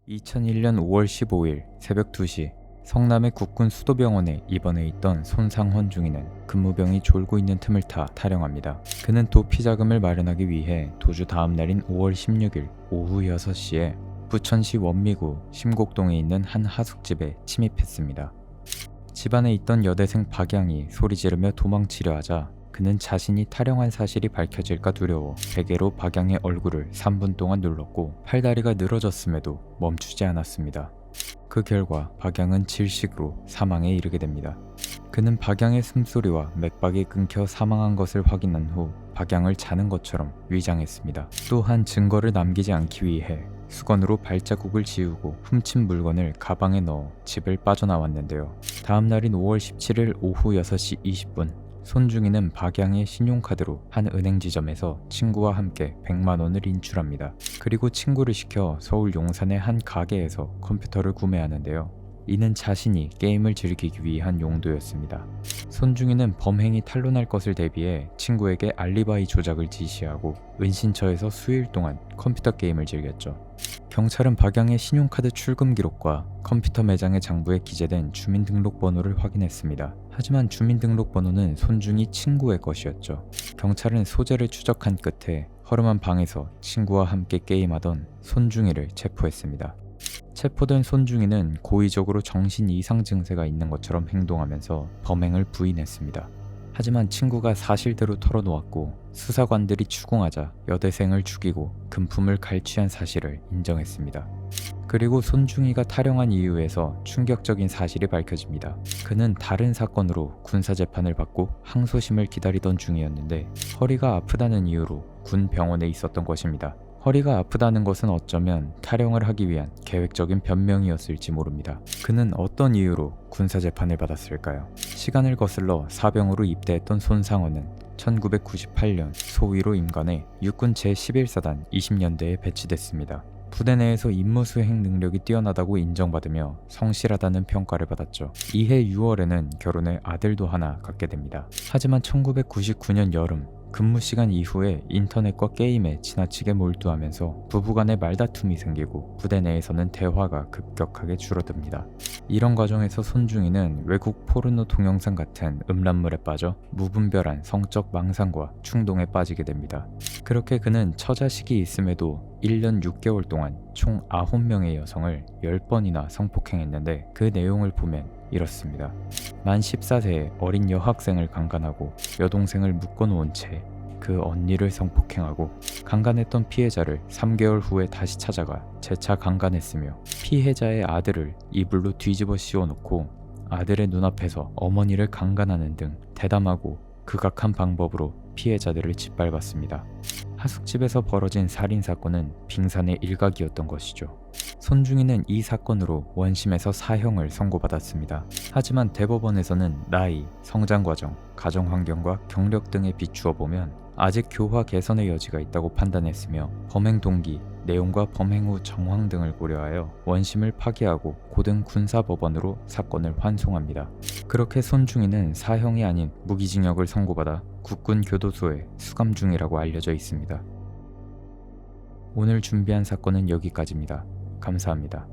2001년 5월 15일 새벽 2시 성남의 국군 수도병원에 입원해 있던 손상헌 중위는 근무병이 졸고 있는 틈을 타 탈영합니다. 그는 도피 자금을 마련하기 위해 도주 다음 날인 5월 16일 오후 6시에 부천시 원미구 심곡동에 있는 한 하숙집에 침입했습니다. 집안에 있던 여대생 박양이 소리 지르며 도망치려 하자 그는 자신이 탈영한 사실이 밝혀질까 두려워 베개로 박양의 얼굴을 3분 동안 눌렀고 팔다리가 늘어졌음에도 멈추지 않았습니다. 그 결과 박양은 질식으로 사망에 이르게 됩니다. 그는 박양의 숨소리와 맥박이 끊겨 사망한 것을 확인한 후 박양을 자는 것처럼 위장했습니다. 또한 증거를 남기지 않기 위해 수건으로 발자국을 지우고 훔친 물건을 가방에 넣어 집을 빠져나왔는데요. 다음 날인 5월 17일 오후 6시 20분 손중이는 박양의 신용카드로 한 은행 지점에서 친구와 함께 100만 원을 인출합니다. 그리고 친구를 시켜 서울 용산의 한 가게에서 컴퓨터를 구매하는데요. 이는 자신이 게임을 즐기기 위한 용도였습니다. 손중이는 범행이 탄로날 것을 대비해 친구에게 알리바이 조작을 지시하고 은신처에서 수일 동안 컴퓨터 게임을 즐겼죠. 경찰은 박양의 신용카드 출금 기록과 컴퓨터 매장의 장부에 기재된 주민등록번호를 확인했습니다. 하지만 주민등록번호는 손중이 친구의 것이었죠. 경찰은 소재를 추적한 끝에 허름한 방에서 친구와 함께 게임하던 손중이를 체포했습니다. 체포된 손중이는 고의적으로 정신 이상 증세가 있는 것처럼 행동하면서 범행을 부인했습니다. 하지만 친구가 사실대로 털어놓았고 수사관들이 추궁하자 여대생을 죽이고 금품을 갈취한 사실을 인정했습니다. 그리고 손중이가 탈영한 이유에서 충격적인 사실이 밝혀집니다. 그는 다른 사건으로 군사재판을 받고 항소심을 기다리던 중이었는데 허리가 아프다는 이유로 군 병원에 있었던 것입니다. 허리가 아프다는 것은 어쩌면 탈영을 하기 위한 계획적인 변명이었을지 모릅니다. 그는 어떤 이유로 군사재판을 받았을까요? 시간을 거슬러 사병으로 입대했던 손상헌은 1998년 소위로 임관해 육군 제11사단 20년대에 배치됐습니다. 부대 내에서 임무 수행 능력이 뛰어나다고 인정받으며 성실하다는 평가를 받았죠. 이해 6월에는 결혼해 아들도 하나 갖게 됩니다. 하지만 1999년 여름 근무 시간 이후에 인터넷과 게임에 지나치게 몰두하면서 부부간의 말다툼이 생기고 부대 내에서는 대화가 급격하게 줄어듭니다. 이런 과정에서 손중이는 외국 포르노 동영상 같은 음란물에 빠져 무분별한 성적 망상과 충동에 빠지게 됩니다. 그렇게 그는 처자식이 있음에도 1년 6개월 동안 총 9명의 여성을 10번이나 성폭행했는데 그 내용을 보면 이렇습니다. 만 14세의 어린 여학생을 강간하고 여동생을 묶어놓은 채 그 언니를 성폭행하고 강간했던 피해자를 3개월 후에 다시 찾아가 재차 강간했으며 피해자의 아들을 이불로 뒤집어 씌워놓고 아들의 눈앞에서 어머니를 강간하는 등 대담하고 극악한 방법으로 피해자들을 짓밟았습니다. 하숙집에서 벌어진 살인사건은 빙산의 일각이었던 것이죠. 손중이는 이 사건으로 원심에서 사형을 선고받았습니다. 하지만 대법원에서는 나이, 성장과정, 가정환경과 경력 등에 비추어 보면 아직 교화 개선의 여지가 있다고 판단했으며 범행 동기, 내용과 범행 후 정황 등을 고려하여 원심을 파기하고 고등 군사법원으로 사건을 환송합니다. 그렇게 손중이는 사형이 아닌 무기징역을 선고받아 국군 교도소에 수감 중이라고 알려져 있습니다. 오늘 준비한 사건은 여기까지입니다. 감사합니다.